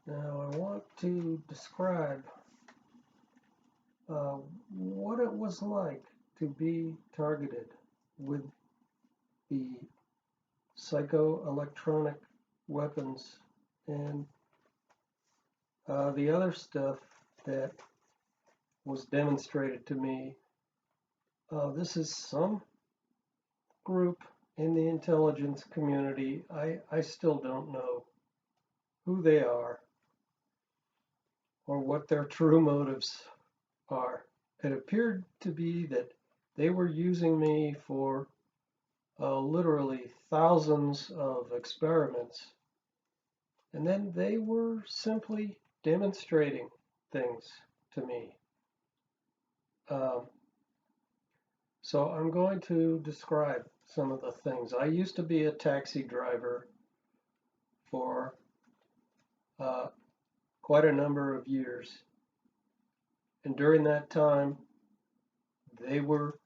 Now I want to describe uh, what it was like to be targeted with the psychoelectronic weapons and the other stuff that was demonstrated to me. This is some group in the intelligence community. I still don't know who they are or what their true motives are. It appeared to be that they were using me for literally thousands of experiments, and then they were simply demonstrating things to me. Um, so I'm going to describe some of the things. I used to be a taxi driver for uh, quite a number of years, and during that time, they were,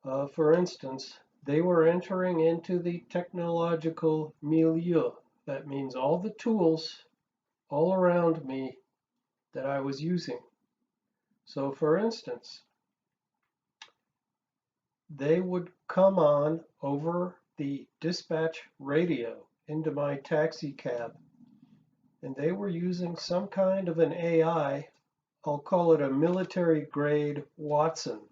for instance, they were entering into the technological milieu. That means all the tools all around me that I was using. So, for instance, they would come on over the dispatch radio into my taxi cab, and they were using some kind of an AI. I'll call it a military grade Watson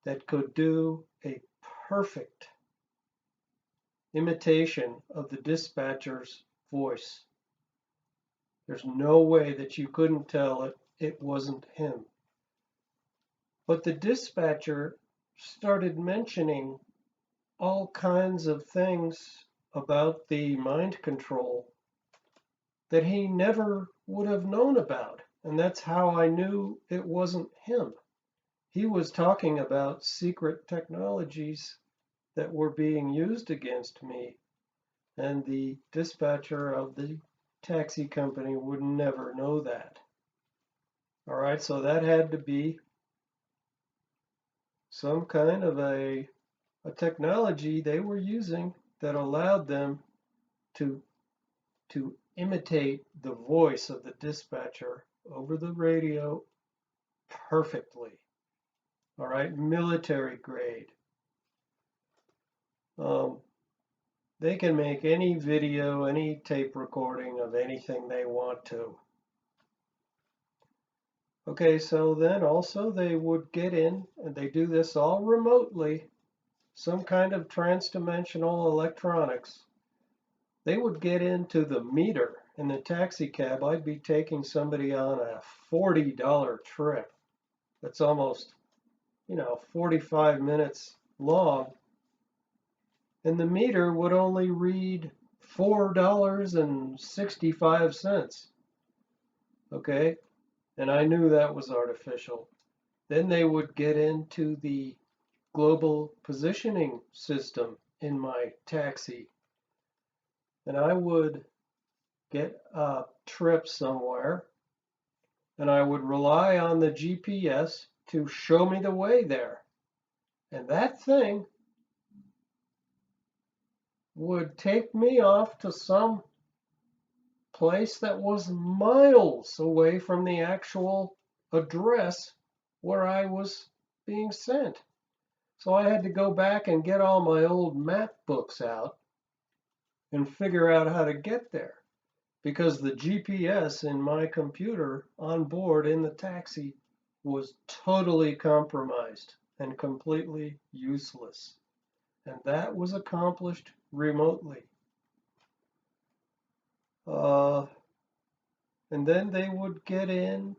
that could do a perfect imitation of the dispatcher's voice. There's no way that you couldn't tell it wasn't him. But the dispatcher started mentioning all kinds of things about the mind control that he never would have known about. And that's how I knew it wasn't him. He was talking about secret technologies that were being used against me, and the dispatcher of the taxi company would never know that. All right, so that had to be some kind of a technology they were using that allowed them to to imitate the voice of the dispatcher over the radio perfectly. All right, military grade. Um, they can make any video, any tape recording of anything they want to. Okay, so then also they would get in, and they do this all remotely, some kind of trans-dimensional electronics. They would get into the meter in the taxi cab. I'd be taking somebody on a $40 trip. That's almost, 45 minutes long. And the meter would only read $4.65. Okay? And I knew that was artificial. Then they would get into the global positioning system in my taxi. And I would get a trip somewhere, and I would rely on the GPS to show me the way there. And that thing would take me off to some place that was miles away from the actual address where I was being sent. So I had to go back and get all my old map books out and figure out how to get there, because the GPS in my computer on board in the taxi was totally compromised and completely useless. And that was accomplished remotely. Uh, and then they would get in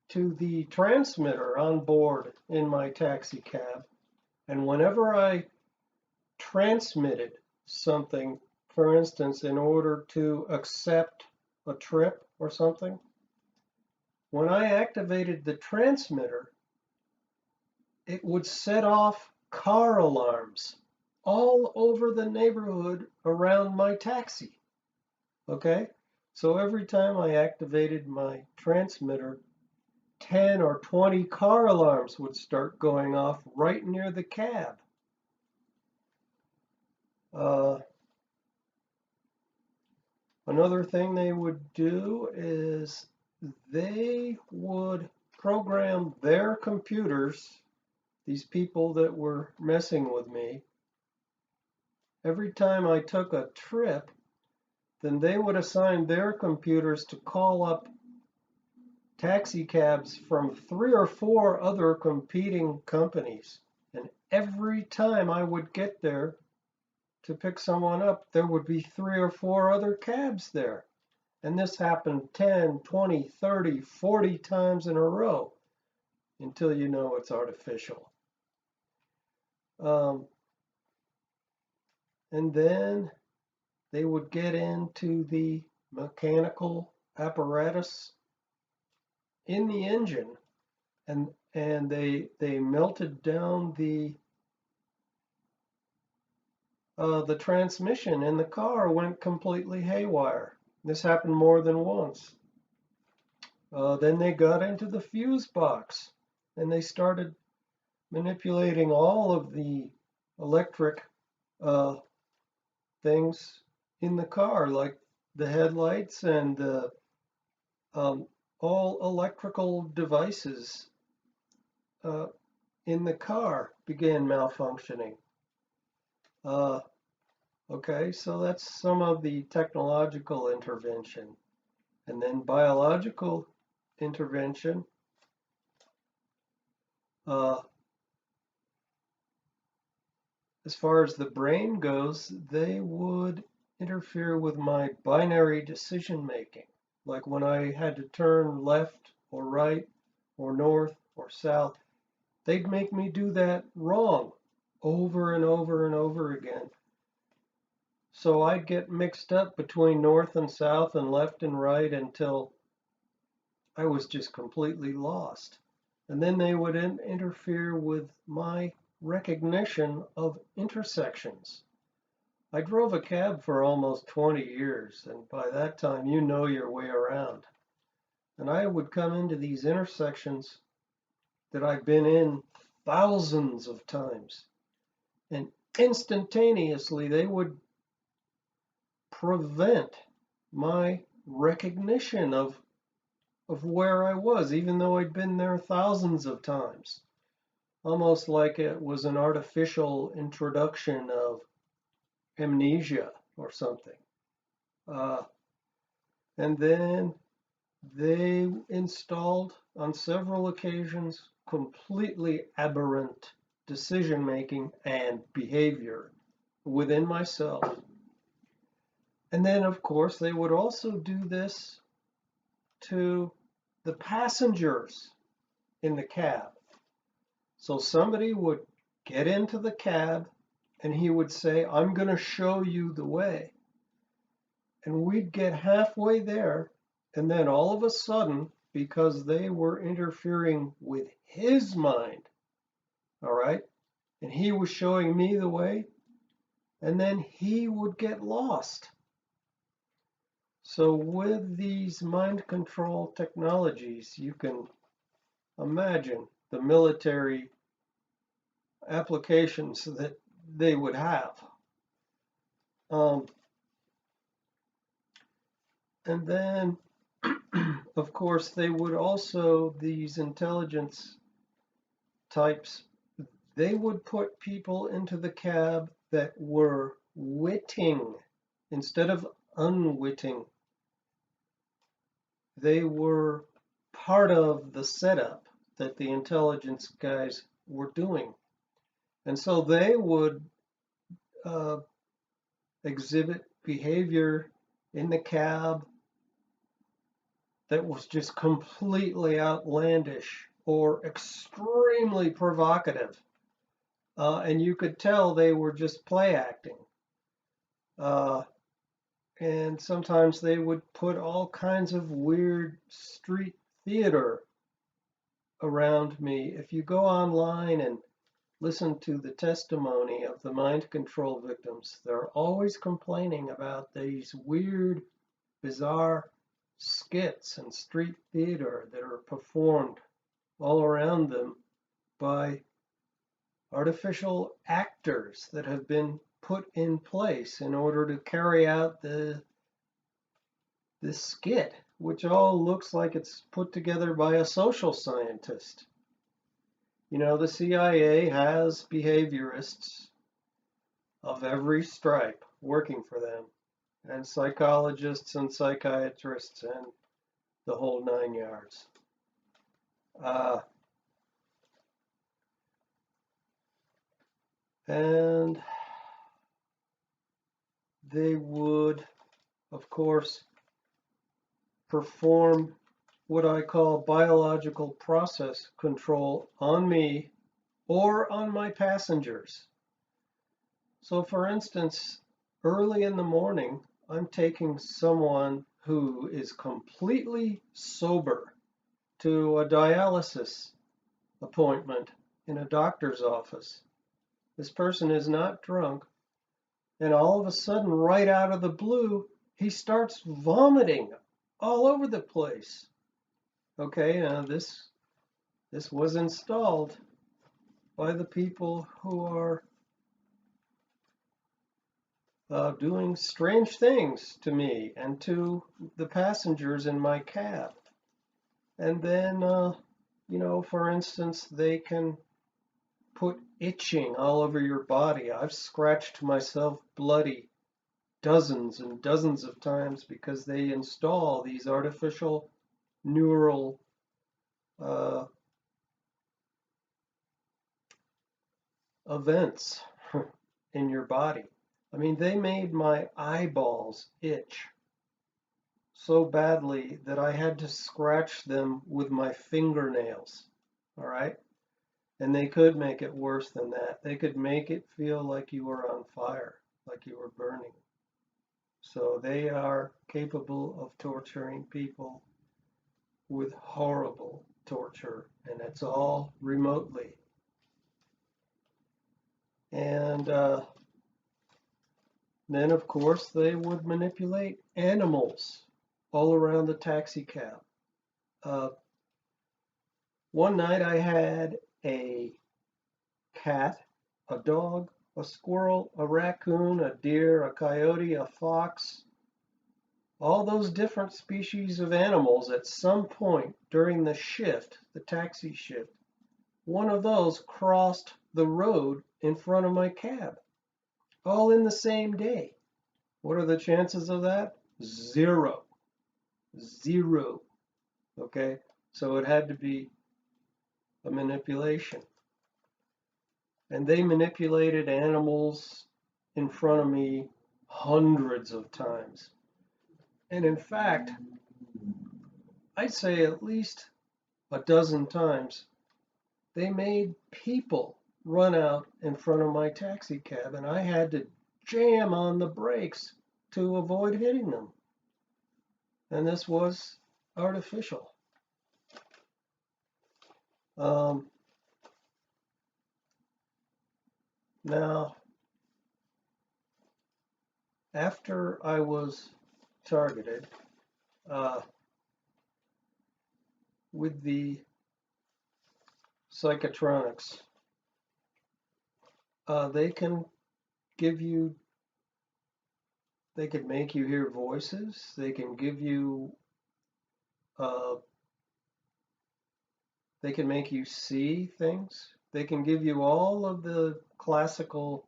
to the transmitter on board in my taxi cab. And whenever I transmitted something, for instance, in order to accept a trip or something, when I activated the transmitter, it would set off car alarms all over the neighborhood around my taxi. Okay? So every time I activated my transmitter, 10 or 20 car alarms would start going off right near the cab. Uh, Another thing they would do is they would program their computers, these people that were messing with me. Every time I took a trip, then they would assign their computers to call up taxi cabs from 3 or 4 other competing companies. And every time I would get there to pick someone up, there would be 3 or 4 other cabs there. And this happened 10, 20, 30, 40 times in a row until you know it's artificial. Um, and then they would get into the mechanical apparatus in the engine, and they melted down the transmission, and the car went completely haywire. This happened more than once. Then they got into the fuse box, and they started manipulating all of the electric uh, things in the car, like the headlights and um, all electrical devices uh, in the car began malfunctioning. Uh, okay, so that's some of the technological intervention. And then biological intervention. Uh, as far as the brain goes, they would interfere with my binary decision making. Like when I had to turn left or right or north or south, they'd make me do that wrong over and over and over again. So I'd get mixed up between north and south and left and right until I was just completely lost. And then they would interfere with my recognition of intersections. I drove a cab for almost 20 years, and by that time you know your way around. And I would come into these intersections that I've been in thousands of times, and instantaneously they would prevent my recognition of where I was, even though I'd been there thousands of times. Almost like it was an artificial introduction of amnesia or something. Uh, and then they installed on several occasions completely aberrant decision making and behavior within myself. And then, of course, they would also do this to the passengers in the cab. So somebody would get into the cab and he would say, I'm going to show you the way. And we'd get halfway there, and then all of a sudden, because they were interfering with his mind, all right, and he was showing me the way, and then he would get lost. So with these mind control technologies, you can imagine the military applications that they would have. And then, of course, they would also, these intelligence types, they would put people into the cab that were witting instead of unwitting. They were part of the setup that the intelligence guys were doing. And so they would uh, exhibit behavior in the cab that was just completely outlandish or extremely provocative. And you could tell they were just play acting. Uh, and sometimes they would put all kinds of weird street theater around me. If you go online and listen to the testimony of the mind control victims, they're always complaining about these weird, bizarre skits and street theater that are performed all around them by artificial actors that have been put in place in order to carry out the this skit, which all looks like it's put together by a social scientist. You know, the CIA has behaviorists of every stripe working for them, and psychologists and psychiatrists and the whole 9 yards. Uh, and they would, of course, perform what I call biological process control on me or on my passengers. So, for instance, early in the morning, I'm taking someone who is completely sober to a dialysis appointment in a doctor's office. This person is not drunk, and all of a sudden, right out of the blue, he starts vomiting all over the place. Okay, now this was installed by the people who are doing strange things to me and to the passengers in my cab. And then, you know, for instance, they can put itching all over your body. I've scratched myself bloody dozens and dozens of times because they install these artificial neural uh, events in your body. I mean, they made my eyeballs itch so badly that I had to scratch them with my fingernails. All right. And they could make it worse than that. They could make it feel like you were on fire, like you were burning. So they are capable of torturing people with horrible torture, and it's all remotely. And then, of course, they would manipulate animals all around the taxi cab. Uh, one night I had a cat, a dog, a squirrel, a raccoon, a deer, a coyote, a fox, all those different species of animals at some point during the shift, the taxi shift, one of those crossed the road in front of my cab, all in the same day. What are the chances of that? Zero. Zero. Okay? So it had to be a manipulation. And they manipulated animals in front of me hundreds of times. And in fact, I'd say at least a dozen times, they made people run out in front of my taxi cab, and I had to jam on the brakes to avoid hitting them. And this was artificial. Now, after I was targeted with the psychotronics, they can give you, they can make you hear voices, they can give you, they can make you see things, they can give you all of the classical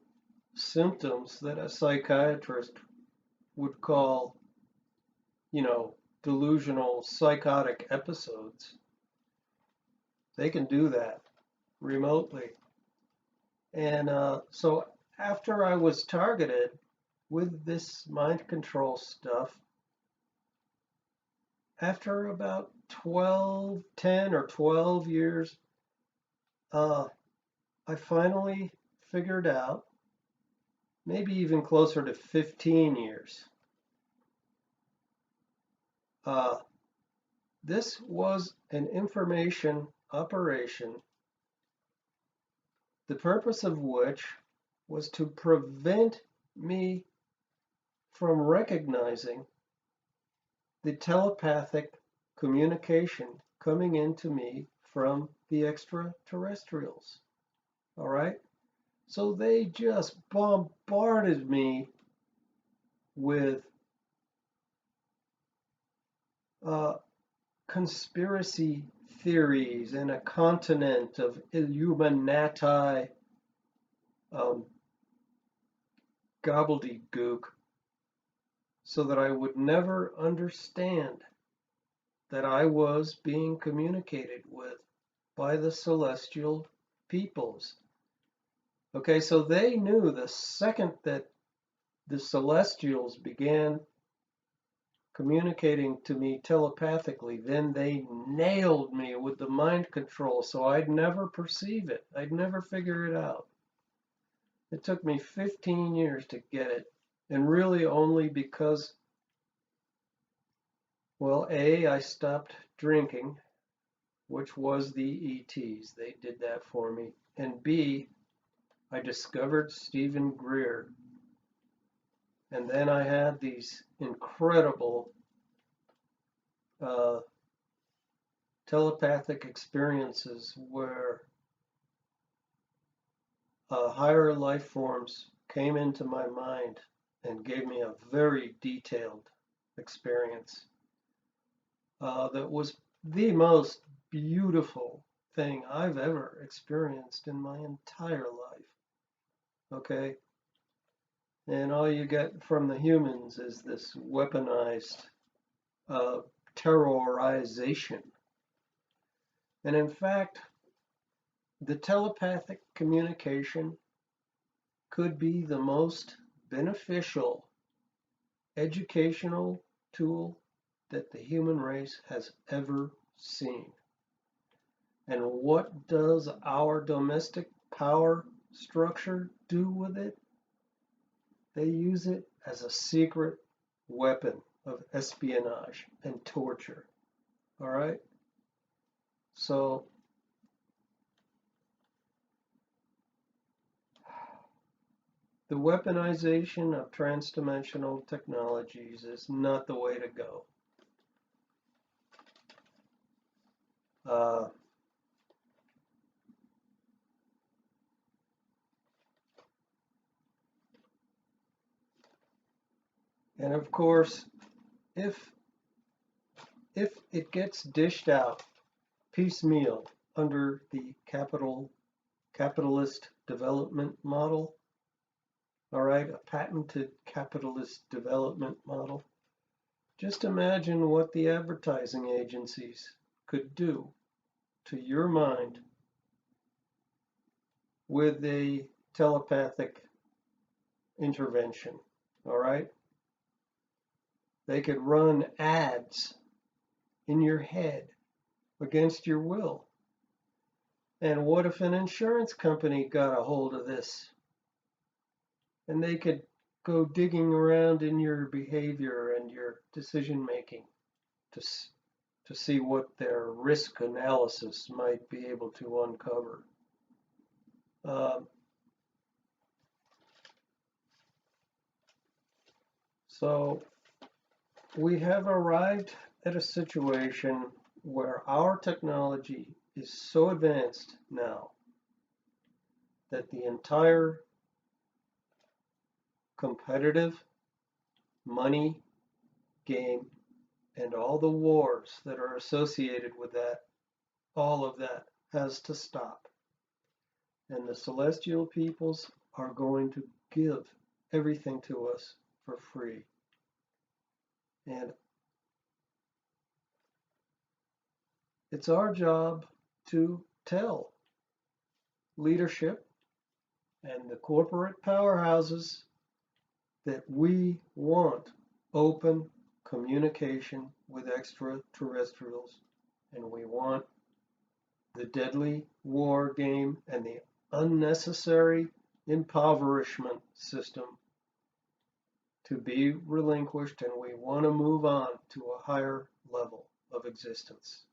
symptoms that a psychiatrist would call, you know, delusional psychotic episodes. They can do that remotely. And so after I was targeted with this mind control stuff, after about 10 or 12 years, I finally figured out, maybe even closer to 15 years, this was an information operation, the purpose of which was to prevent me from recognizing the telepathic communication coming into me from the extraterrestrials. All right? So they just bombarded me with conspiracy theories and a continent of Illuminati um, gobbledygook so that I would never understand that I was being communicated with by the celestial peoples. Okay, so they knew the second that the celestials began communicating to me telepathically, then they nailed me with the mind control so I'd never perceive it. I'd never figure it out. It took me 15 years to get it, and really only because, well, A, I stopped drinking, which was the ETs. They did that for me. And B, I discovered Stephen Greer. And then I had these incredible telepathic experiences where higher life forms came into my mind and gave me a very detailed experience that was the most beautiful thing I've ever experienced in my entire life. Okay? And all you get from the humans is this weaponized terrorization. And in fact, the telepathic communication could be the most beneficial educational tool that the human race has ever seen. And what does our domestic power structure do with it? They use it as a secret weapon of espionage and torture. All right? So the weaponization of transdimensional technologies is not the way to go. And of course, if it gets dished out piecemeal under the capitalist development model, all right, a patented capitalist development model, just imagine what the advertising agencies could do to your mind with a telepathic intervention, all right? They could run ads in your head against your will. And what if an insurance company got a hold of this? And they could go digging around in your behavior and your decision making to see what their risk analysis might be able to uncover. So we have arrived at a situation where our technology is so advanced now that the entire competitive money game and all the wars that are associated with that, all of that has to stop. And the celestial peoples are going to give everything to us for free. And it's our job to tell leadership and the corporate powerhouses that we want open communication with extraterrestrials, and we want the deadly war game and the unnecessary impoverishment system to be relinquished, and we want to move on to a higher level of existence.